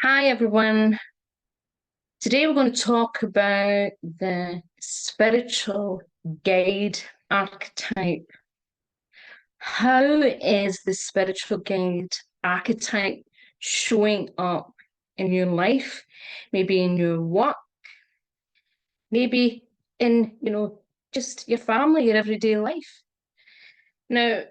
Hi, everyone. Today we're going to talk about the spiritual guide archetype. How is the spiritual guide archetype showing up in your life? Maybe in your work, maybe in, just your family, your everyday life. Now,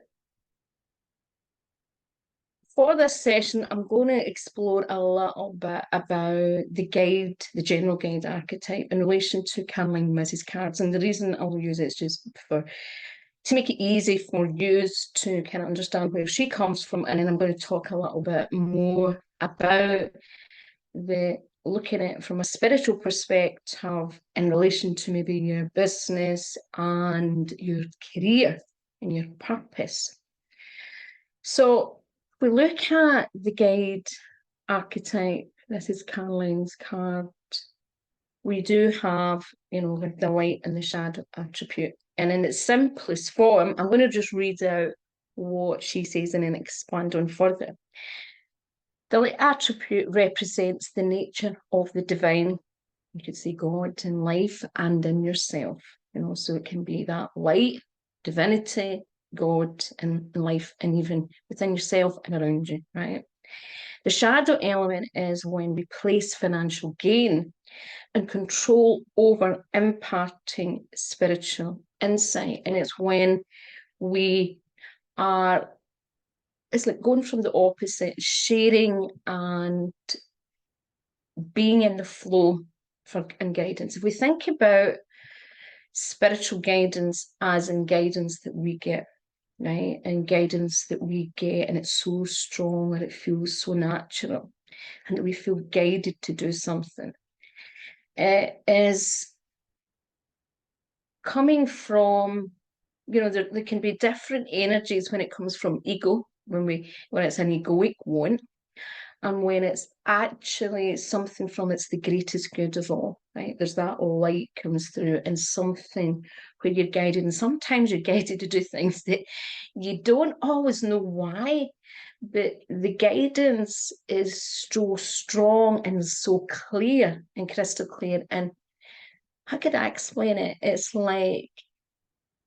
for this session, I'm going to explore a little bit about the general guide archetype in relation to Caroline Mrs. cards. And the reason I'll use it is just to make it easy for you to kind of understand where she comes from. And then I'm going to talk a little bit more about looking at it from a spiritual perspective in relation to maybe your business and your career and your purpose. So we look at the guide archetype. This is Caroline's card. We do have, the light and the shadow attribute. And in its simplest form, I'm going to just read out what she says and then expand on further. The light attribute represents the nature of the divine. You could see God in life and in yourself. So it can be that light, divinity, God in life, and even within yourself and around you, right? The shadow element is when we place financial gain and control over imparting spiritual insight. And it's when we are, it's like going from the opposite, sharing and being in the flow and guidance. If we think about spiritual guidance as in guidance that we get, right? And guidance that we get, and it's so strong and it feels so natural, and that we feel guided to do something. It is coming from, there can be different energies when it comes from ego, when it's an egoic one, and when it's actually something from it's the greatest good of all, right? There's that light comes through and something where you're guided, and sometimes you're guided to do things that you don't always know why, but the guidance is so strong and so clear and crystal clear. And how could I explain it? It's like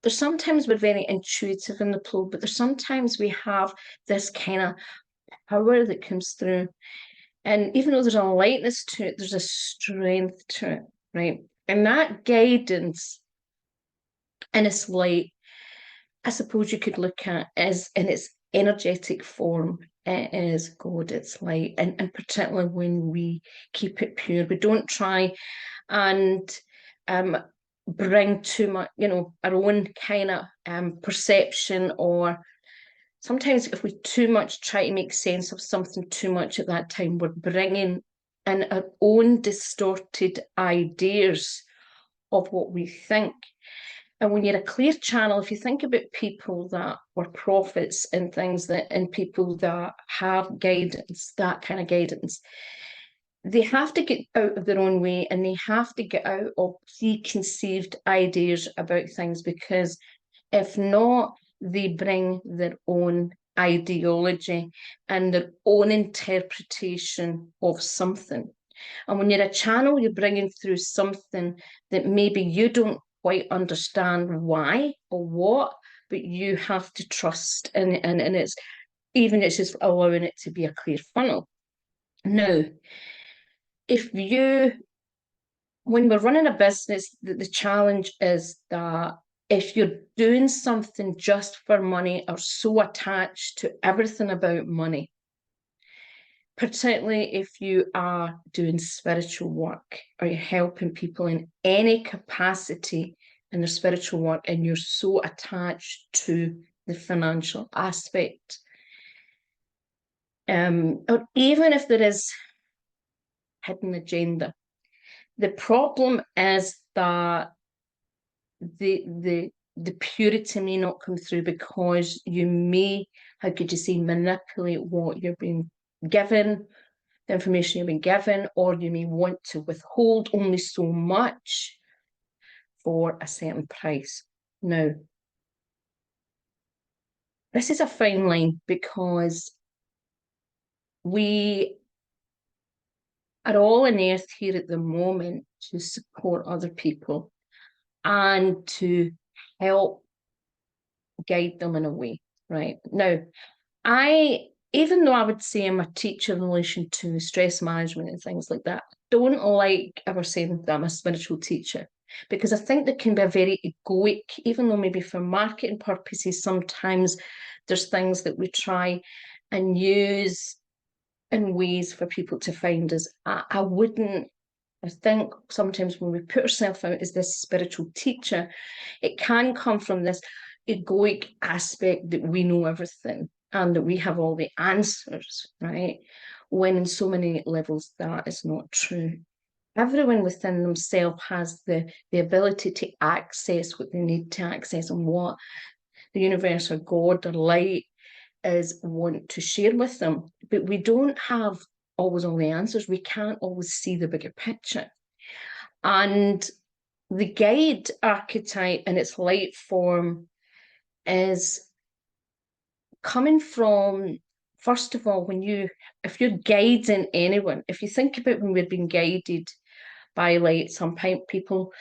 there's sometimes we're very intuitive in the flow, but there's sometimes we have this kind of power that comes through. And even though there's a lightness to it, there's a strength to it, right? And that guidance and its light, I suppose you could look at as in its energetic form. It is God, it's light. And particularly when we keep it pure, we don't try and bring too much, our own kind of perception, or sometimes if we too much try to make sense of something too much at that time, we're bringing in our own distorted ideas of what we think. And when you're a clear channel, if you think about people that were prophets and things and people that have guidance, that kind of guidance, they have to get out of their own way and they have to get out of preconceived ideas about things, because if not, they bring their own ideology and their own interpretation of something. And when you're a channel, you're bringing through something that maybe you don't quite understand why or what, but you have to trust. And it's just allowing it to be a clear funnel. Now, when we're running a business, the challenge is that if you're doing something just for money or so attached to everything about money, particularly if you are doing spiritual work or you're helping people in any capacity in their spiritual work, and you're so attached to the financial aspect, or even if there is hidden agenda, the problem is that the purity may not come through, because you may, how could you say, manipulate what you're being given, the information you've been given, or you may want to withhold only so much for a certain price. Now, this is a fine line, because we are all on earth here at the moment to support other people and to help guide them in a way, right? Now, even though I would say I'm a teacher in relation to stress management and things like that, don't like ever saying that I'm a spiritual teacher, because I think there can be a very egoic, even though maybe for marketing purposes, sometimes there's things that we try and use in ways for people to find us. I wouldn't. I think sometimes when we put ourselves out as this spiritual teacher, it can come from this egoic aspect that we know everything and that we have all the answers, right? When in so many levels that is not true. Everyone within themselves has the ability to access what they need to access and what the universe or God or light is want to share with them. But we don't have always all the answers. We can't always see the bigger picture. And the guide archetype in its light form is coming from, first of all, if you're guiding anyone, if you think about when we're being guided by light, some people,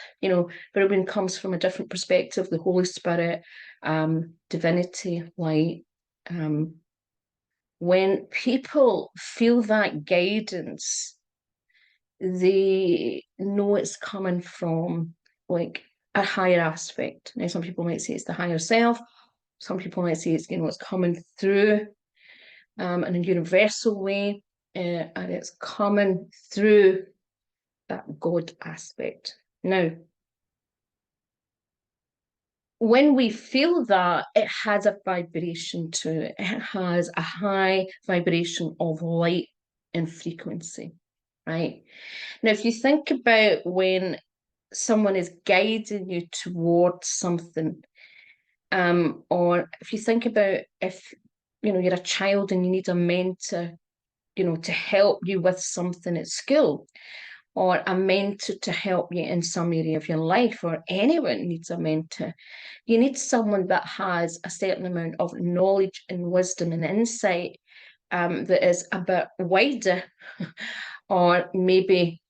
everyone comes from a different perspective, the Holy Spirit, divinity, light. When people feel that guidance, they know it's coming from like a higher aspect. Now, some people might say it's the higher self. Some people might say it's coming through in a universal way, and it's coming through that God aspect. Now, when we feel that, it has a vibration to it. It has a high vibration of light and frequency, right? Now, if you think about when someone is guiding you towards something, or if you think about if you're a child and you need a mentor, to help you with something at school, or a mentor to help you in some area of your life, or anyone needs a mentor. You need someone that has a certain amount of knowledge and wisdom and insight that is a bit wider, or maybe,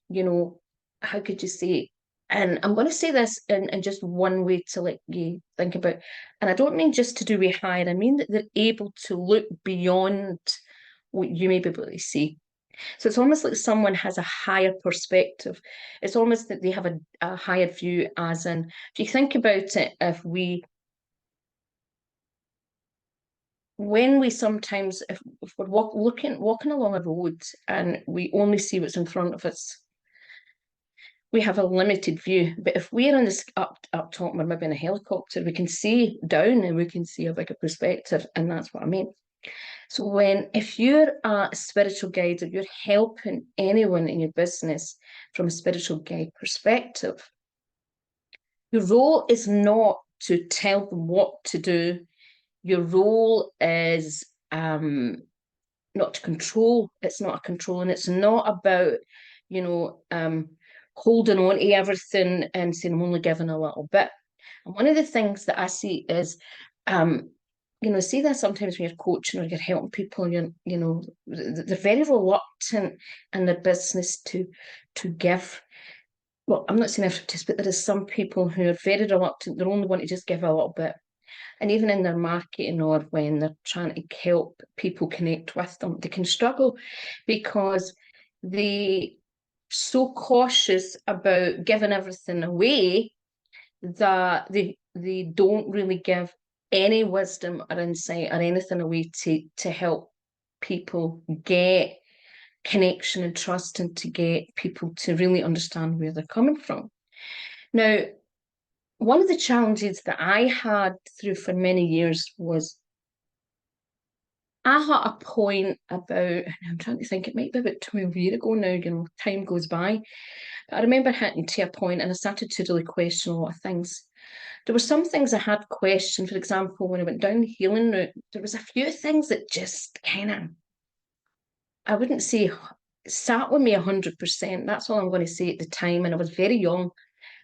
how could you say? And I'm going to say this in just one way to let you think about, and I don't mean just to do with higher, I mean that they're able to look beyond what you may be able to see. So it's almost like someone has a higher perspective. It's almost that they have a higher view, as in, if you think about it, when we sometimes, if we're walking along a road and we only see what's in front of us, we have a limited view. But if we're on this up top, or maybe in a helicopter, we can see down and we can see a bigger perspective, and that's what I mean. So if you're a spiritual guide, or you're helping anyone in your business from a spiritual guide perspective, your role is not to tell them what to do. Your role is not to control. It's not a control, and it's not about, holding on to everything and saying, I'm only giving a little bit. And one of the things that I see is, see that sometimes when you're coaching or you're helping people, they're very reluctant in their business to give. Well, I'm not saying everyone, but there is some people who are very reluctant. They only want to just give a little bit. And even in their marketing, or when they're trying to help people connect with them, they can struggle because they're so cautious about giving everything away that they don't really give any wisdom or insight or anything away to help people get connection and trust, and to get people to really understand where they're coming from. Now, one of the challenges that I had through for many years was, I had a point about, I'm trying to think, it might be about 12 years ago now, time goes by. But I remember hitting to a point and I started to really question a lot of things. There were some things I had questioned. For example, when I went down the healing route, there was a few things that just kind of, I wouldn't say sat with me 100%. That's all I'm going to say at the time. And I was very young,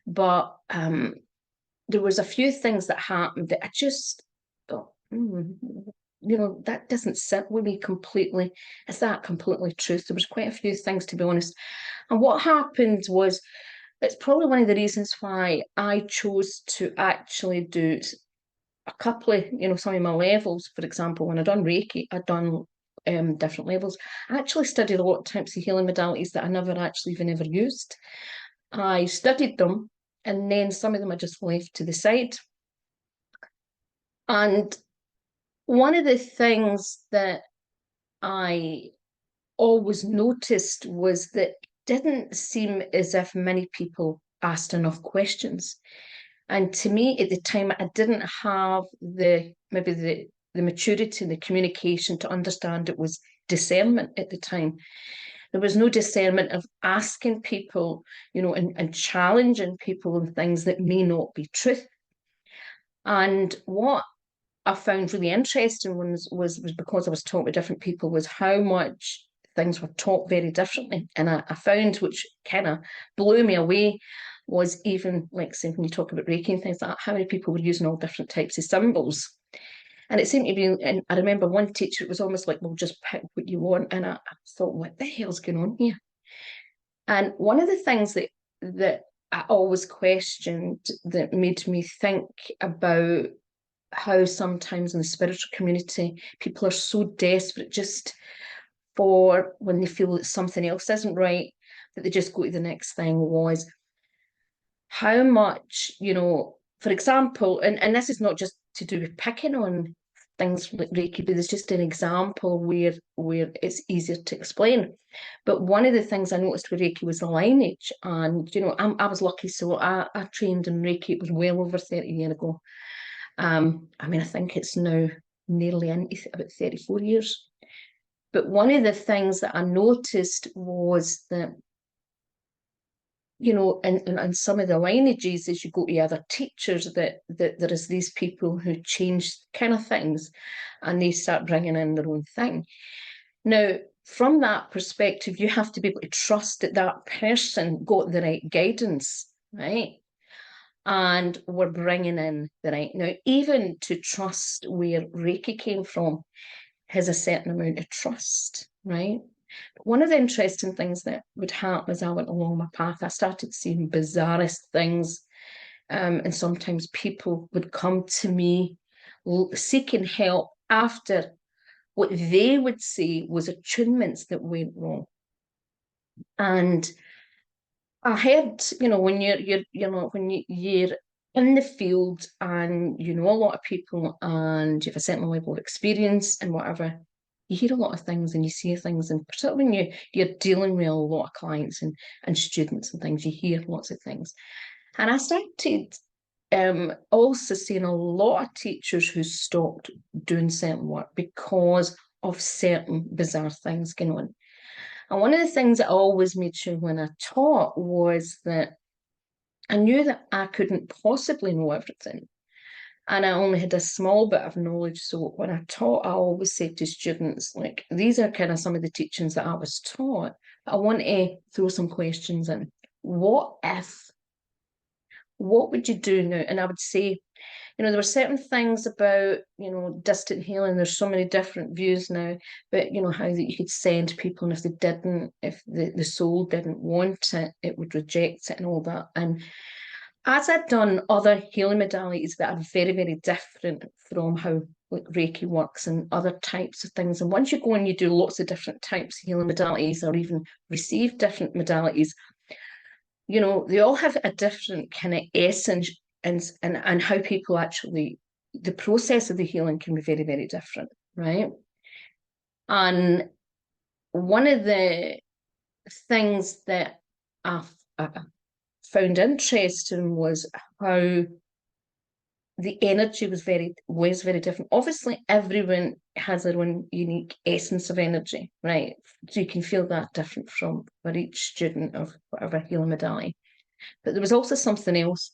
but there was a few things that happened that I just thought, that doesn't sit with me completely. Is that completely truth? There was quite a few things, to be honest. And what happened was, it's probably one of the reasons why I chose to actually do a couple of, some of my levels. For example, when I done Reiki, I'd done different levels. I actually studied a lot of types of healing modalities that I never actually even ever used. I studied them, and then some of them I just left to the side. And one of the things that I always noticed was that it didn't seem as if many people asked enough questions. And to me, at the time, I didn't have maybe the maturity and the communication to understand it was discernment at the time. There was no discernment of asking people, and challenging people on things that may not be truth. And what I found really interesting was because I was talking to different people, was how much things were taught very differently. And I found, which kind of blew me away, was even, like, say, when you talk about Reiki and things like that, how many people were using all different types of symbols. And it seemed to be, and I remember one teacher, it was almost like, well, just pick what you want. And I thought, what the hell's going on here? And one of the things that I always questioned, that made me think about how sometimes in the spiritual community, people are so desperate just for when they feel that something else isn't right, that they just go to the next thing, was how much, for example, and this is not just to do with picking on things like Reiki, but it's just an example where it's easier to explain. But one of the things I noticed with Reiki was the lineage. And, I was lucky, so I trained in Reiki, it was well over 30 years ago. I think it's now nearly into about 34 years. But one of the things that I noticed was that, and some of the lineages, as you go to other teachers, that there is these people who change kind of things, and they start bringing in their own thing. Now, from that perspective, you have to be able to trust that that person got the right guidance, right? And we're bringing in the right. Now, even to trust where Reiki came from has a certain amount of trust, right? But one of the interesting things that would happen as I went along my path, I started seeing bizarrest things. And sometimes people would come to me seeking help after what they would say was attunements that went wrong. And I heard, when you're in the field and you know a lot of people and you have a certain level of experience and whatever, you hear a lot of things and you see things, and particularly when you're dealing with a lot of clients and students and things, you hear lots of things. And I started also seeing a lot of teachers who stopped doing certain work because of certain bizarre things going on. And one of the things that always made sure when I taught was that I knew that I couldn't possibly know everything. And I only had a small bit of knowledge. So when I taught, I always said to students, like, these are kind of some of the teachings that I was taught. I want to throw some questions in. What if? What would you do now? And I would say, there were certain things about, distant healing. There's so many different views now, but, how that you could send people, and if they didn't, if the soul didn't want it, it would reject it and all that. And as I'd done other healing modalities that are very, very different from how Reiki works and other types of things. And once you go and you do lots of different types of healing modalities, or even receive different modalities, they all have a different kind of essence, and how people actually, the process of the healing can be very, very different, right? And one of the things that I found interesting was how the energy was very different. Obviously, everyone has their own unique essence of energy, right? So you can feel that different for each student of whatever healing modality. But there was also something else.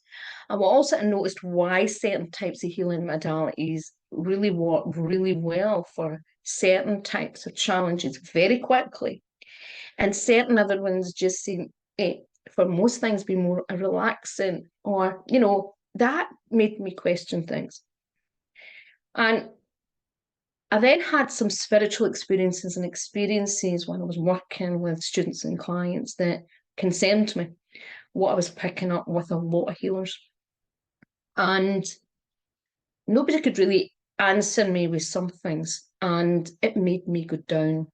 And what also I noticed why certain types of healing modalities really work really well for certain types of challenges very quickly. And certain other ones just seem, for most things, be more relaxing, or, that made me question things. And I then had some spiritual experiences and experiences when I was working with students and clients that concerned me, what I was picking up with a lot of healers. And nobody could really answer me with some things, and it made me go down.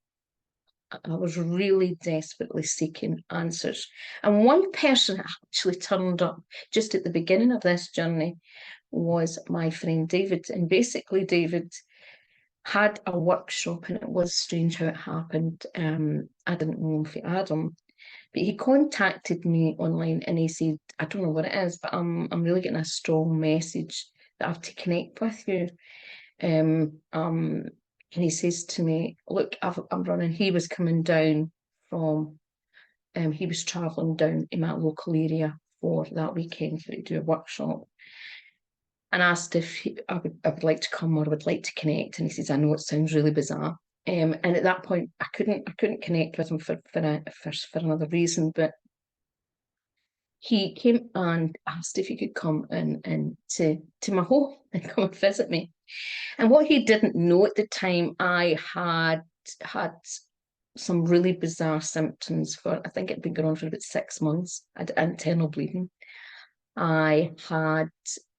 I was really desperately seeking answers. And one person actually turned up just at the beginning of this journey was my friend David. And basically, David had a workshop, and it was strange how it happened. I didn't know if he had him, but he contacted me online and he said, I don't know what it is, but I'm really getting a strong message that I have to connect with you. And he says to me, look, I'm running. He was coming down from, he was traveling down in my local area for that weekend to do a workshop, and asked if I would like to come or I would like to connect. And he says, I know it sounds really bizarre. And at that point, I couldn't connect with him for another reason, but he came and asked if he could come and to my home and come and visit me. And what he didn't know at the time, I had some really bizarre symptoms for, I think it'd been going on for about 6 months. I had internal bleeding. I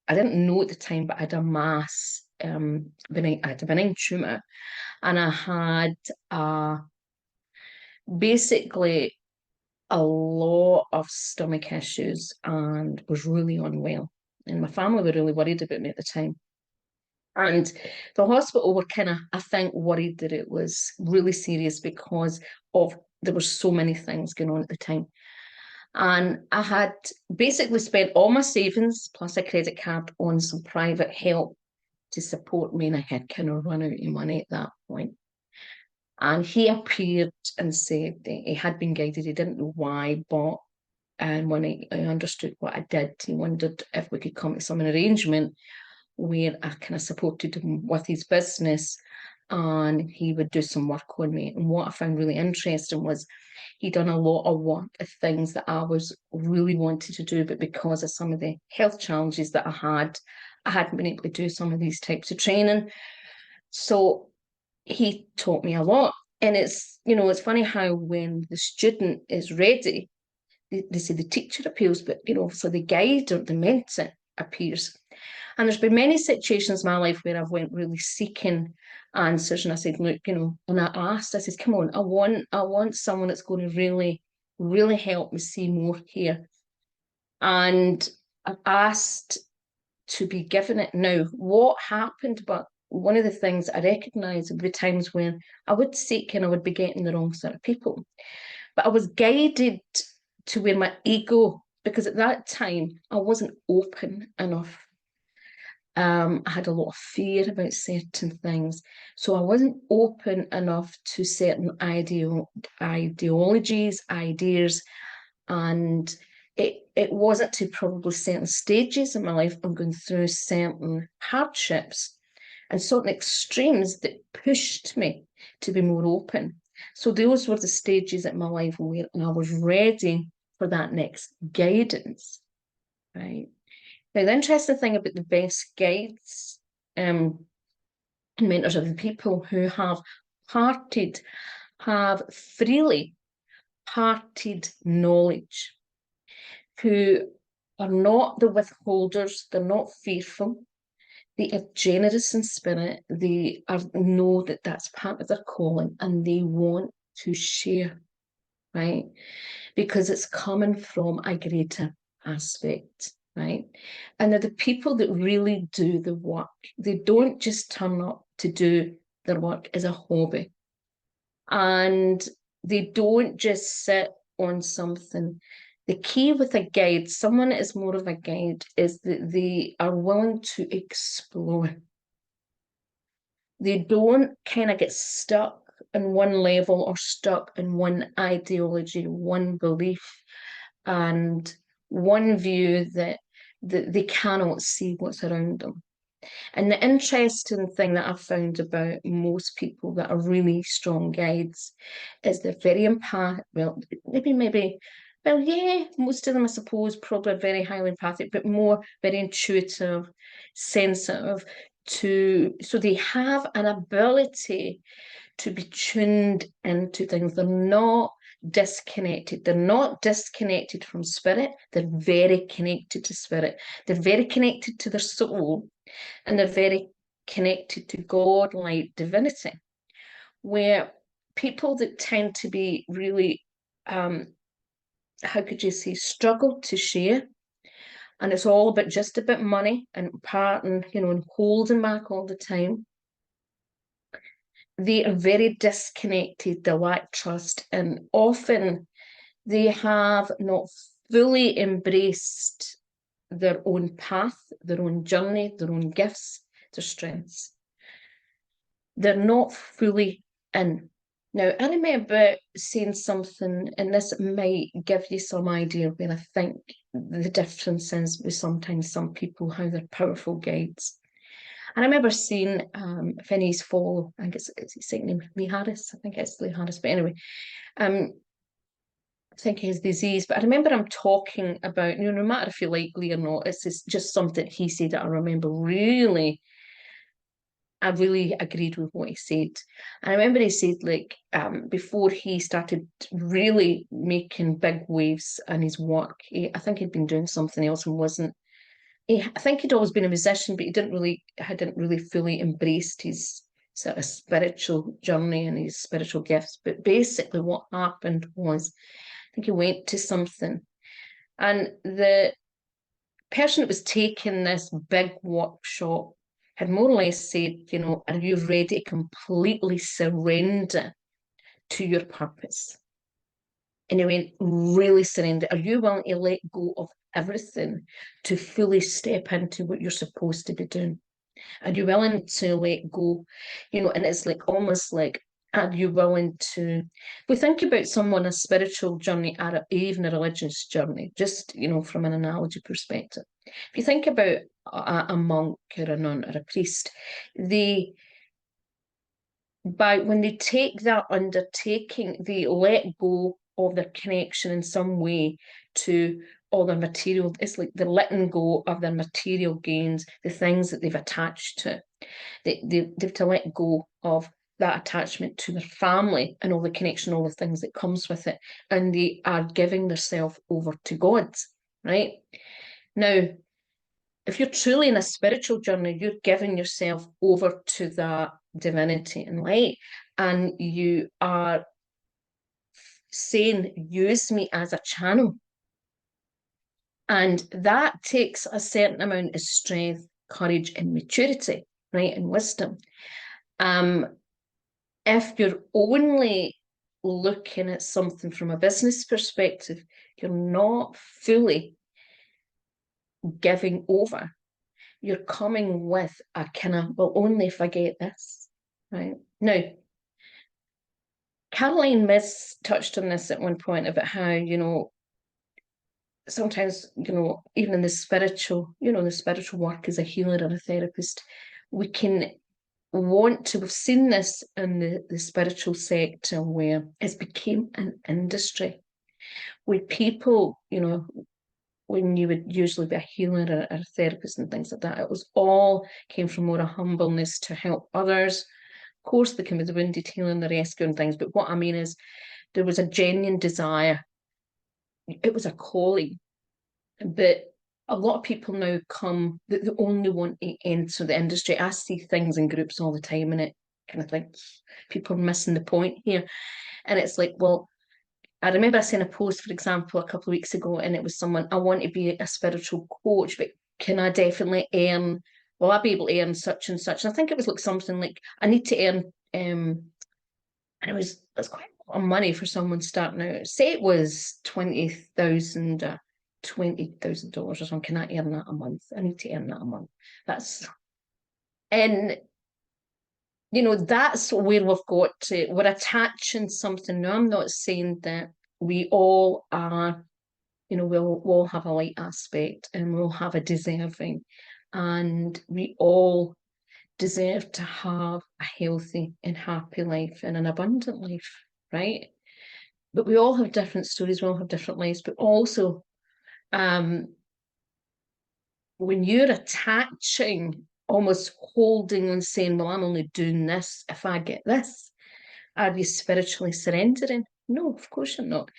didn't know at the time, but I had a mass, I had a benign tumour, and I had basically a lot of stomach issues and was really unwell. And my family were really worried about me at the time. And the hospital were kind of, I think, worried that it was really serious because there were so many things going on at the time. And I had basically spent all my savings plus a credit card on some private help to support me, and I had kind of run out of money at that point. And he appeared and said he had been guided. He didn't know why, but and when I understood what I did, he wondered if we could come to some arrangement where I kind of supported him with his business and he would do some work on me. And what I found really interesting was he'd done a lot of work of things that I was really wanting to do, but because of some of the health challenges that I hadn't been able to do some of these types of training. So he taught me a lot. And it's funny how when the student is ready, they say the teacher appeals, but so the guide or the mentor appears. And there's been many situations in my life where I've went really seeking answers, and I said, look, and I said, come on, I want someone that's going to really, really help me see more here. And I've asked to be given it. Now, what happened, but one of the things I recognise would be times when I would seek and I would be getting the wrong sort of people. But I was guided to where my ego, because at that time I wasn't open enough. I had a lot of fear about certain things. So I wasn't open enough to certain ideologies, ideas, and it wasn't to probably certain stages in my life. I'm going through certain hardships and certain extremes that pushed me to be more open. So those were the stages in my life where I was ready for that next guidance, right? Now, the interesting thing about the best guides and mentors are the people who have freely parted knowledge, who are not the withholders, they're not fearful, they are generous in spirit, they know that that's part of their calling and they want to share, right? Because it's coming from a greater aspect, right? And they're the people that really do the work. They don't just turn up to do their work as a hobby. And they don't just sit on something. The key with a guide, someone that is more of a guide, is that they are willing to explore. They don't kind of get stuck in one level or stuck in one ideology, one belief, and one view that they cannot see what's around them. And the interesting thing that I've found about most people that are really strong guides is they're very empathic. Well, yeah, most of them, I suppose, probably very highly empathic, but more very intuitive, sensitive, so they have an ability to be tuned into things. They're not disconnected. They're not disconnected from spirit. They're very connected to spirit. They're very connected to their soul, and they're very connected to God, like divinity. Where people that tend to be really, how could you say, struggle to share, and it's all about just about money and parting, and holding back all the time. They are very disconnected, they lack trust, and often they have not fully embraced their own path, their own journey, their own gifts, their strengths. They're not fully in. Now, I remember saying something, and this might give you some idea where I think the difference is with sometimes some people, how they're powerful guides. And I remember seeing Finney's follow, I think it's his second name, Lee Harris. I think it's Lee Harris. But anyway, I think his disease. But I remember him talking about, no matter if you like Lee or not, it's just something he said that I remember I really agreed with what he said. And I remember he said, like, before he started really making big waves in his work, I think he'd been doing something else and wasn't. I think he'd always been a musician, but he hadn't really fully embraced his sort of spiritual journey and his spiritual gifts. But basically, what happened was, I think he went to something, and the person that was taking this big workshop had more or less said, are you ready to completely surrender to your purpose? And he went, really surrender. Are you willing to let go of everything to fully step into what you're supposed to be doing? Are you willing to let go? And it's like almost like, are you willing to? We think about someone a spiritual journey or even a religious journey, just from an analogy perspective. If you think about a monk or a nun or a priest, when they take that undertaking, they let go of their connection in some way to all their material. It's like they're letting go of their material gains, the things that they've attached to. They've to let go of that attachment to their family and all the connection, all the things that comes with it. And they are giving themselves over to God, right? Now, if you're truly in a spiritual journey, you're giving yourself over to that divinity and light, and you are saying, use me as a channel. And that takes a certain amount of strength, courage, and maturity, right? And wisdom. If you're only looking at something from a business perspective, you're not fully giving over. You're coming with a kind of, well, only if I get this, right? Now, Caroline Myss touched on this at one point about how, sometimes, even in the spiritual work as a healer or a therapist, we can want to, we've seen this in the spiritual sector where it's became an industry where people, when you would usually be a healer or a therapist and things like that, it was all came from more a humbleness to help others. Of course, there can be the wounded healing, the rescue and things, but what I mean is there was a genuine desire. It was a calling, but a lot of people now come that they only want to enter the industry. I see things in groups all the time, and it kind of think people are missing the point here. And it's like, well, I remember I seen a post, for example, a couple of weeks ago, and it was someone, I want to be a spiritual coach, but can I definitely earn, will I be able to earn such and such? And I think it was like something like, I need to earn, and it's quite a lot of money for someone starting out. Say it was $20,000 or something. Can I earn that a month? I need to earn that a month. And that's where we've got to. We're attaching something. Now, I'm not saying that we all are, we'll all have a light aspect and we'll have a deserving, and we all deserve to have a healthy and happy life and an abundant life, right? But we all have different stories, we all have different lives, but also when you're attaching almost holding and saying, well, I'm only doing this if I get this? Are you spiritually surrendering? No, of course you're not.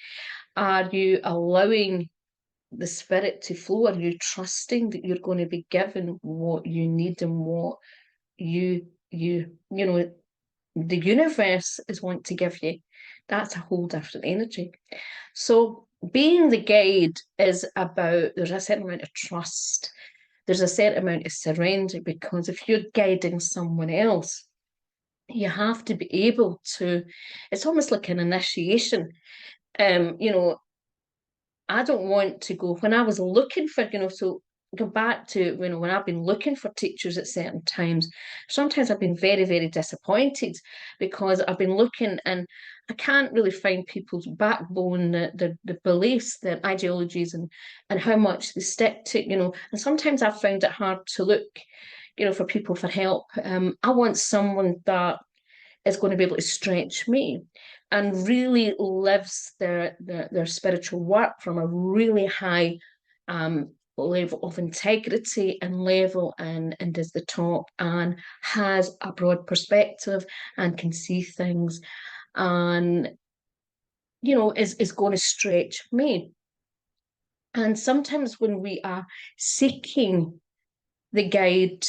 Are you allowing the spirit to flow? Are you trusting that you're going to be given what you need and what you know the universe is wanting to give you? That's a whole different energy. So being the guide is about, there's a certain amount of trust, there's a certain amount of surrender, because if you're guiding someone else, you have to be able to, it's almost like an initiation. You know, I don't want to go, when I was looking for, so go back to, when I've been looking for teachers at certain times, sometimes I've been very, very disappointed, because I've been looking and I can't really find people's backbone, the beliefs, their ideologies, and how much they stick to, and sometimes I've found it hard to look, for people for help. I want someone that is going to be able to stretch me and really lives their spiritual work from a really high level of integrity and level, and does the talk and has a broad perspective and can see things, and is going to stretch me. And sometimes when we are seeking the guide,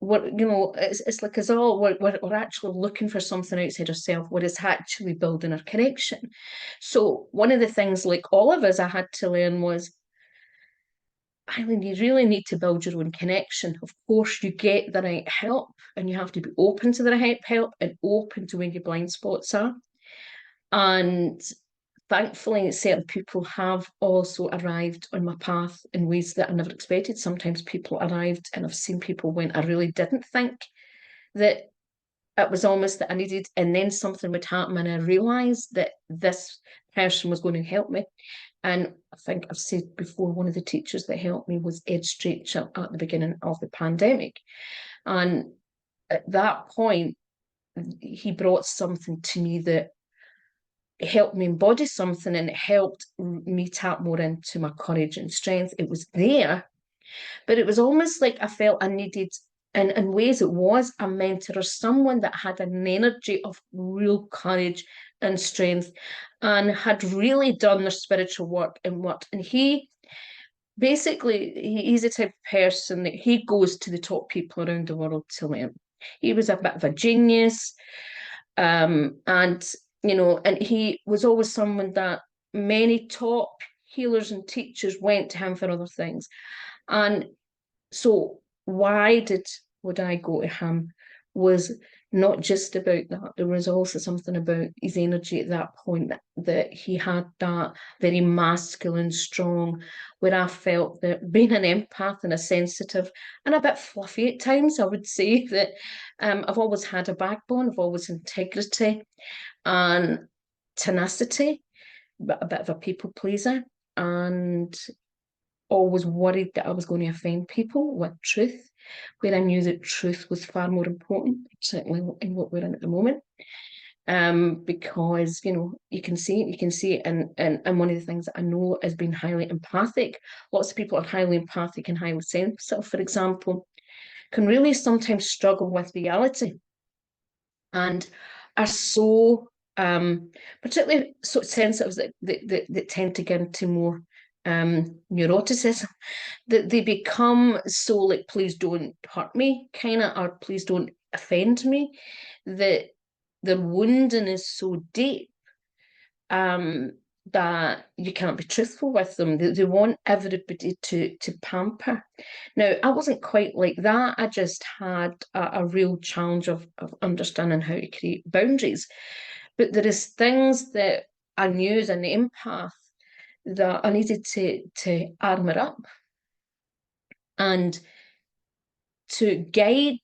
it's like, we're actually looking for something outside ourselves, what is actually building our connection. So one of the things, like all of us, I had to learn was, Eileen, you really need to build your own connection. Of course, you get the right help, and you have to be open to the right help and open to where your blind spots are. And thankfully, certain people have also arrived on my path in ways that I never expected. Sometimes people arrived, and I've seen people when I really didn't think that it was almost that I needed, and then something would happen, and I realised that this person was going to help me. And I think I've said before, one of the teachers that helped me was Ed Stretch at the beginning of the pandemic. And at that point, he brought something to me that helped me embody something, and it helped me tap more into my courage and strength. It was there, but it was almost like I felt I needed, and in ways it was a mentor or someone that had an energy of real courage and strength and had really done their spiritual work and worked. And he basically, he's the type of person that he goes to the top people around the world to learn. He was a bit of a genius, and and he was always someone that many top healers and teachers went to him for other things. And so why would I go to him was not just about that. There was also something about his energy at that point, that he had that very masculine, strong, where I felt that being an empath and a sensitive and a bit fluffy at times, I would say that I've always had a backbone, I've always integrity and tenacity, but a bit of a people pleaser, and always worried that I was going to offend people with truth, where I knew that truth was far more important, certainly in what we're in at the moment. Because you can see it, and one of the things that I know is being highly empathic. Lots of people are highly empathic and highly sensitive, for example, can really sometimes struggle with reality, and are so particularly so sensitive that tend to get into more neuroticism, that they become so like, please don't hurt me, kind of, or please don't offend me, that the wounding is so deep that you can't be truthful with them. They want everybody to pamper. Now, I wasn't quite like that. I just had a real challenge of understanding how to create boundaries. But there is things that I knew as an empath that I needed to armor up and to guide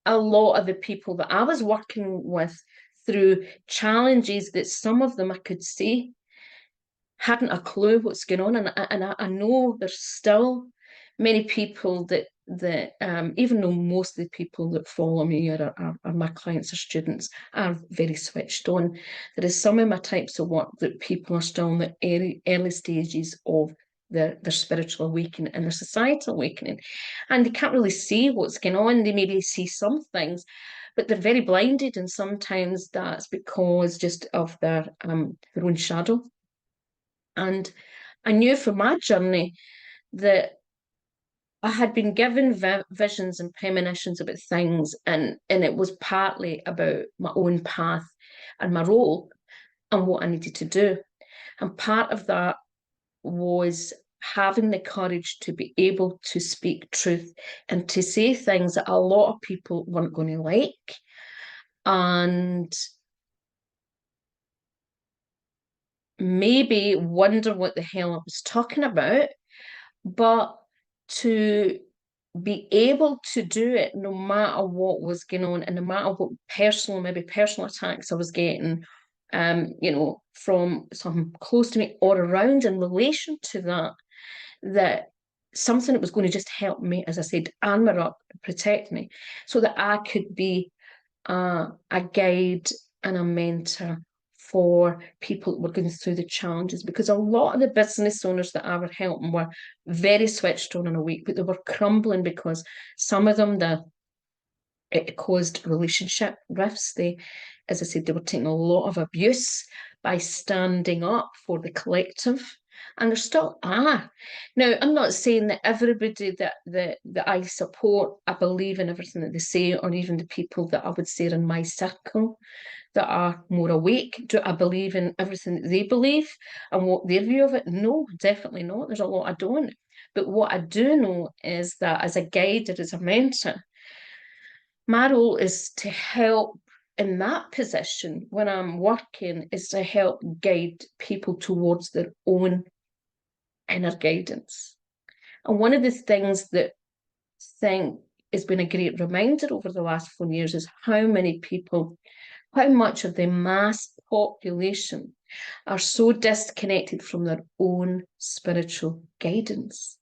a lot of the people that I was working with through challenges that some of them I could see hadn't a clue what's going on. And I know there's still many people that even though most of the people that follow me are my clients or students, are very switched on, there is some of my types of work that people are still in the early stages of their spiritual awakening and their societal awakening. And they can't really see what's going on. They maybe see some things, but they're very blinded, and sometimes that's because just of their own shadow. And I knew from my journey that I had been given visions and premonitions about things, and it was partly about my own path and my role and what I needed to do. And part of that was having the courage to be able to speak truth and to say things that a lot of people weren't going to like. And maybe wonder what the hell I was talking about, but to be able to do it no matter what was going on and no matter what maybe personal attacks I was getting, from some close to me or around in relation to that something that was going to just help me, as I said, armor up, protect me, so that I could be a guide and a mentor for people that were going through the challenges, because a lot of the business owners that I were helping were very switched on and awake, but they were crumbling because some of them, it caused relationship rifts. As I said, they were taking a lot of abuse by standing up for the collective, and there still are. Now, I'm not saying that everybody that I support, I believe in everything that they say, or even the people that I would say are in my circle that are more awake. Do I believe in everything that they believe and what their view of it? No, definitely not. There's a lot I don't. But what I do know is that as a guide or as a mentor, my role is to help in that position when I'm working, is to help guide people towards their own inner guidance. And one of the things that I think has been a great reminder over the last 4 years is how many people, how much of the mass population are so disconnected from their own spiritual guidance.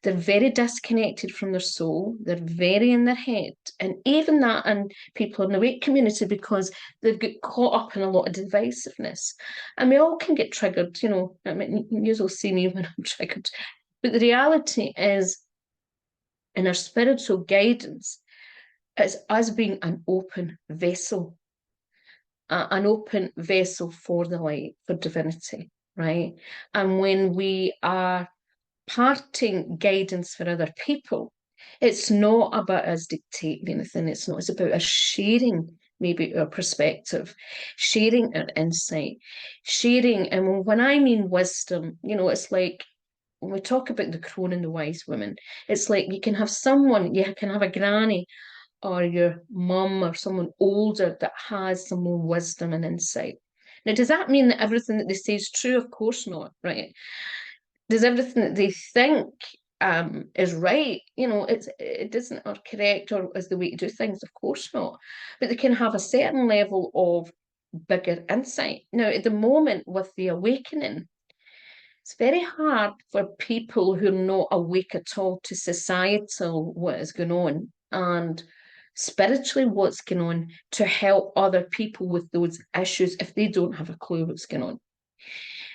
They're very disconnected from their soul. They're very in their head. And even that, and people in the awake community, because they've got caught up in a lot of divisiveness. And we all can get triggered, I mean, you'll see me when I'm triggered. But the reality is, in our spiritual guidance, it's us being an open vessel for the light, for divinity, right? And when we are parting guidance for other people, it's not about us dictating anything. It's not. It's about us sharing maybe our perspective, sharing our insight, sharing. And when I mean wisdom, it's like when we talk about the crone and the wise woman, it's like you can have a granny or your mum or someone older that has some more wisdom and insight. Now, does that mean that everything that they say is true? Of course not, right? Does everything that they think is right, it doesn't, or correct, or is the way to do things? Of course not. But they can have a certain level of bigger insight. Now, at the moment with the awakening, it's very hard for people who are not awake at all to societal what is going on and spiritually what's going on, to help other people with those issues if they don't have a clue what's going on,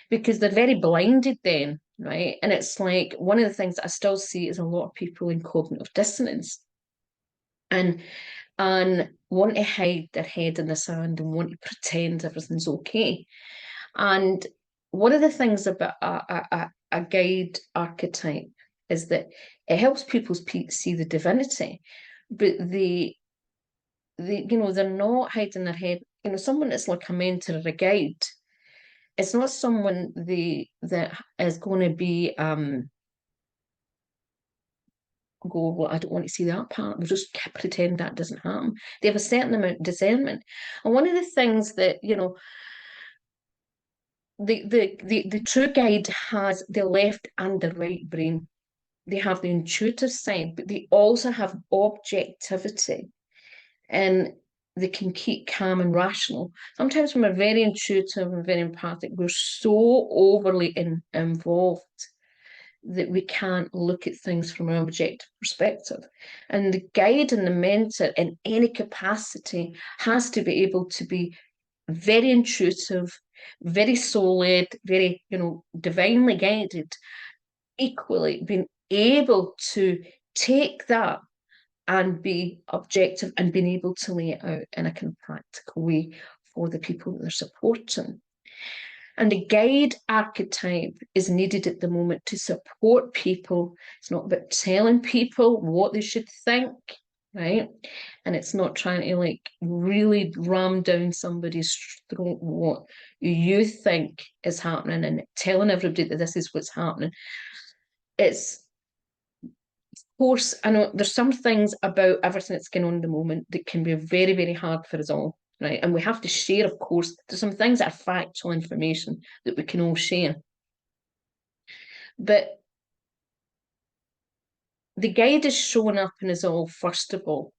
because they're very blinded then, right? And it's like one of the things that I still see is a lot of people in cognitive dissonance and want to hide their head in the sand and want to pretend everything's okay. And one of the things about a guide archetype is that it helps people see the divinity, but they're not hiding their head. Someone that's like a mentor or a guide, it's not someone that is going to be well, I don't want to see that part. We'll just pretend that doesn't happen. They have a certain amount of discernment. And one of the things that, the true guide has the left and the right brain. They have the intuitive side, but they also have objectivity. And they can keep calm and rational. Sometimes when we're very intuitive and very empathic, we're so overly involved that we can't look at things from an objective perspective. And the guide and the mentor in any capacity has to be able to be very intuitive, very solid, very, divinely guided, equally being able to take that and be objective and being able to lay it out in a kind of practical way for the people that they're supporting. And the guide archetype is needed at the moment to support people. It's not about telling people what they should think, right? And it's not trying to like really ram down somebody's throat what you think is happening and telling everybody that this is what's happening. It's, of course, I know there's some things about everything that's going on at the moment that can be very, very hard for us all, right? And we have to share, of course. There's some things that are factual information that we can all share. But the guide is showing up in us all, first of all,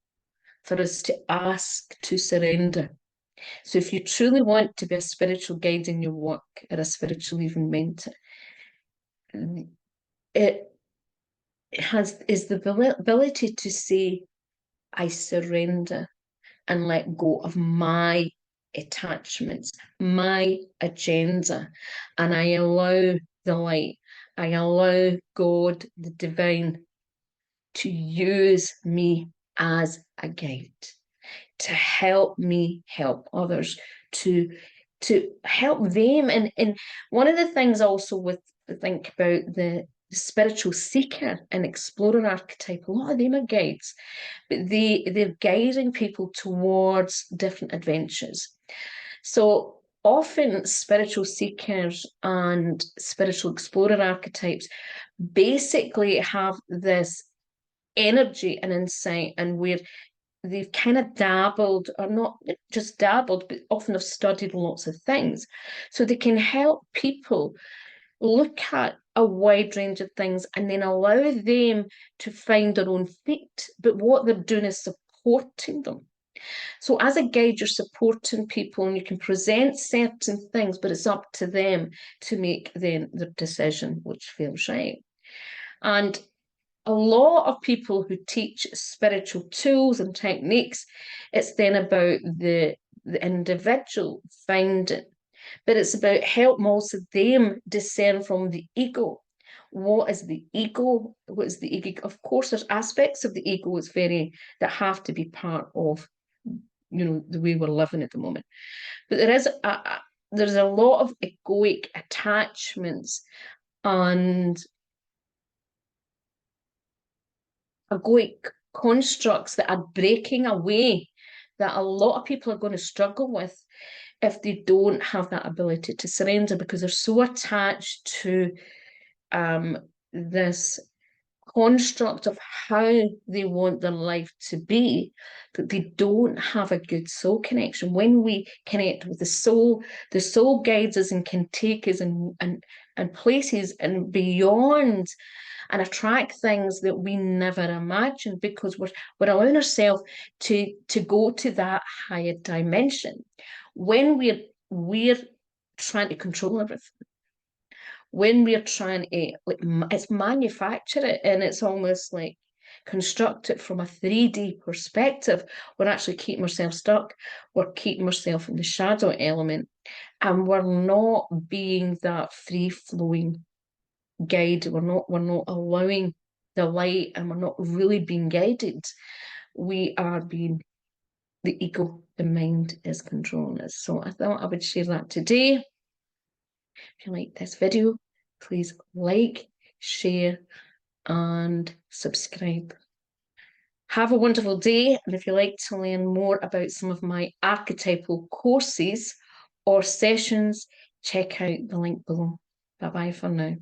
for us to ask to surrender. So if you truly want to be a spiritual guide in your work or a spiritual even mentor, it is the ability to say, I surrender and let go of my attachments, my agenda, and I allow the light, I allow God, the divine, to use me as a guide, to help me help others, to help them. And one of the things also with think about the spiritual seeker and explorer archetype, a lot of them are guides, but they're guiding people towards different adventures. So often spiritual seekers and spiritual explorer archetypes basically have this energy and insight, and where they've kind of dabbled, or not just dabbled, but often have studied lots of things. So they can help people look at a wide range of things and then allow them to find their own feet. But what they're doing is supporting them. So as a guide, you're supporting people and you can present certain things, but it's up to them to make then the decision which feels right. And a lot of people who teach spiritual tools and techniques, it's then about the individual finding, but it's about helping also them discern from the ego. What is the ego? What is the ego? Of course, there's aspects of the ego that have to be part of, the way we're living at the moment. But there's a lot of egoic attachments and egoic constructs that are breaking away, that a lot of people are going to struggle with if they don't have that ability to surrender, because they're so attached to this construct of how they want their life to be, that they don't have a good soul connection. When we connect with the soul guides us and can take us and places and beyond, and attract things that we never imagined, because we're allowing ourselves to go to that higher dimension. When we're trying to control everything, when we're trying to it's manufacture it, and it's almost like construct it from a 3D perspective, we're actually keeping ourselves stuck, we're keeping ourselves in the shadow element, and we're not being that free-flowing guide. We're not allowing the light, and we're not really being guided. We are being the ego, the mind is controlling us. So I thought I would share that today. If you like this video, please like, share, and subscribe. Have a wonderful day, and if you'd like to learn more about some of my archetypal courses or sessions, check out the link below. Bye-bye for now.